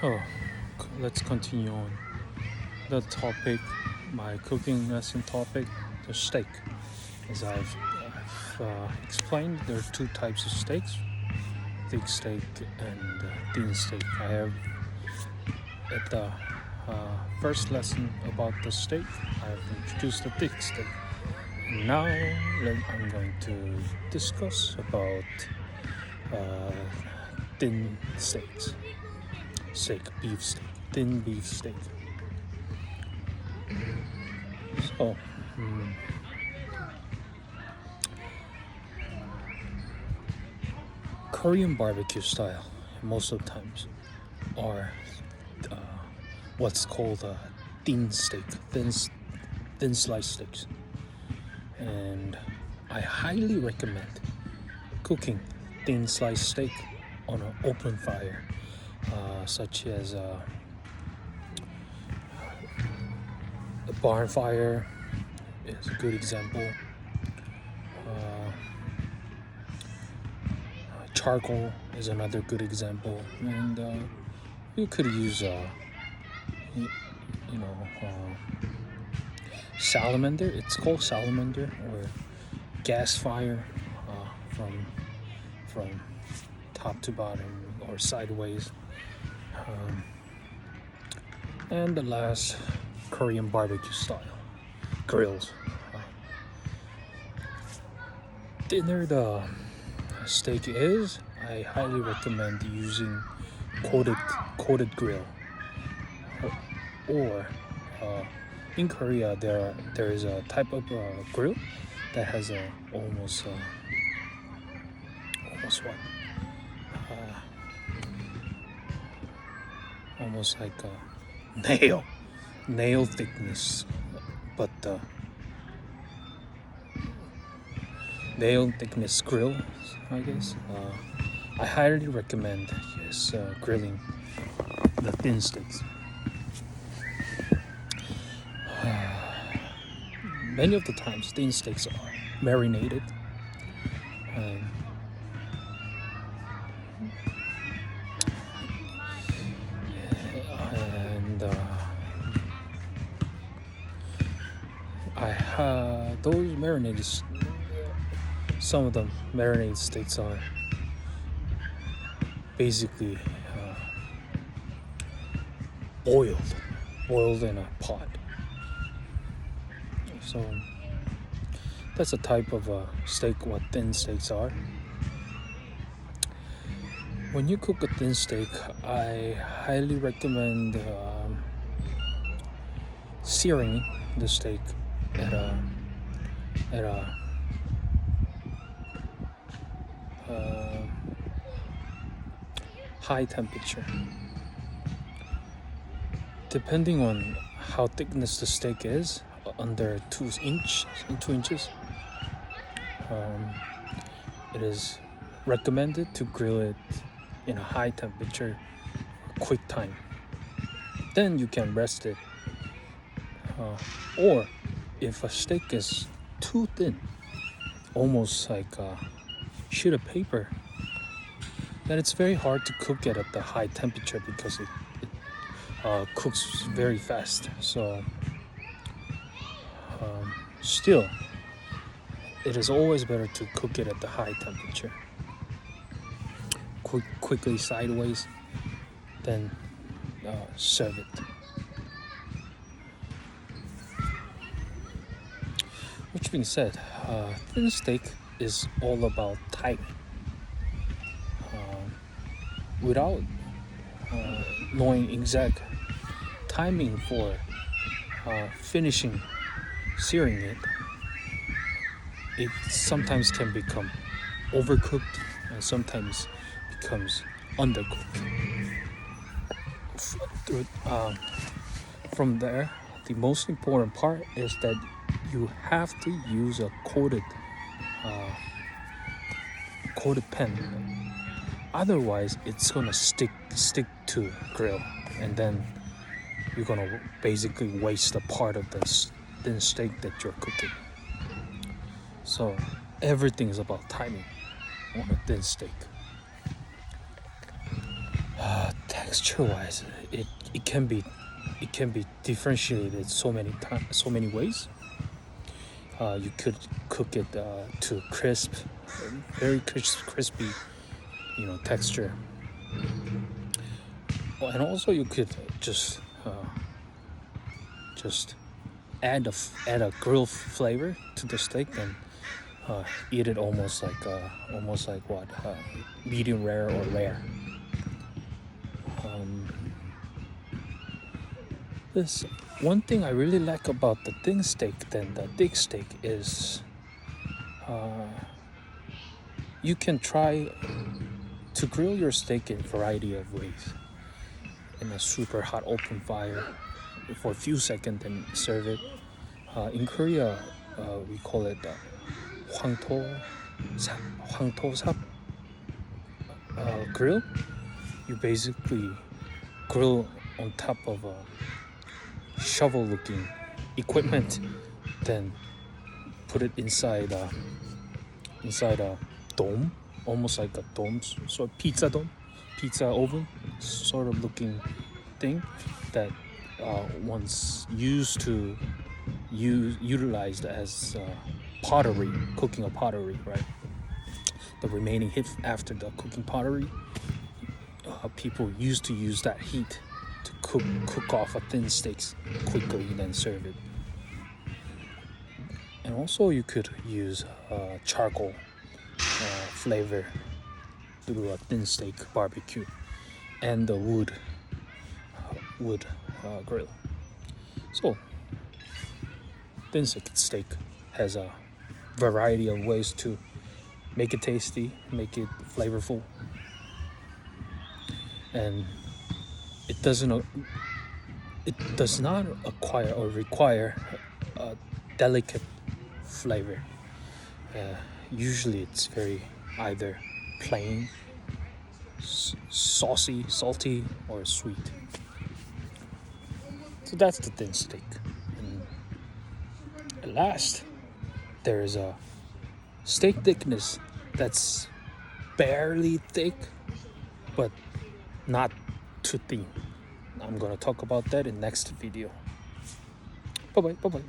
So let's continue on the topic, my cooking lesson topic, the steak. As I've explained, there are two types of steaks, thick steak and thin steak. I have at the first lesson about the steak, I've introduced the thick steak. Now I'm going to discuss about thin steaks. Beef steak, thin beef steak. So, Korean barbecue style, most of the times, are what's called thin steak, thin sliced steaks. And I highly recommend cooking thin sliced steak on an open fire, such as a barn fire is a good example. Charcoal is another good example, and you could use salamander. It's called salamander, or gas fire, from top to bottom or sideways. And the last, Korean barbecue style grills. Thinner the steak is, I highly recommend using coated grill. Or in Korea, there is a type of grill that has almost like a nail thickness, but nail thickness grill, I guess. I highly recommend grilling the thin steaks. Many of the times, thin steaks are marinated. And those marinated, some of the marinated steaks are basically boiled in a pot. So that's a type of steak, what thin steaks are. When you cook a thin steak, I highly recommend searing the steak at a high temperature. Depending on how thickness the steak is, under 2 inches, it is recommended to grill it in a high temperature, quick time. Then you can rest it. Or if a steak is too thin, almost like a sheet of paper, then it's very hard to cook it at the high temperature because it cooks very fast. So still, it is always better to cook it at the high temperature, quickly sideways, then serve it. Which being said, thin steak is all about timing. Without knowing exact timing for finishing searing it, it sometimes can become overcooked and sometimes becomes undercooked. From there, the most important part is that you have to use a coated pan. Otherwise, it's gonna stick to grill, and then you're gonna basically waste a part of the thin steak that you're cooking. So everything is about timing on a thin steak. texture-wise, it can be differentiated so many ways. You could cook it to crisp, very crispy, texture. And also you could just add a grill flavor to the steak and eat it almost like what medium rare or rare. This one thing I really like about the thin steak than the thick steak is you can try to grill your steak in a variety of ways. In a super hot open fire for a few seconds and serve it. In Korea, we call it 황토삽 grill. You basically grill on top of a shovel-looking equipment, then put it inside a dome, almost like a dome, so pizza oven sort of looking thing that once utilized as pottery, cooking a pottery, right? The remaining heat after the cooking pottery, people used to use that heat to cook off a thin steaks quickly, then serve it. And also you could use charcoal flavor through a thin steak barbecue and the wood grill. So thin steak has a variety of ways to make it tasty, make it flavorful, and it does not acquire or require a delicate flavor. Usually it's very either plain, saucy, salty, or sweet. So that's the thin steak. And last, there is a steak thickness that's barely thick, but not too thin. I'm gonna talk about that in next video. Bye bye.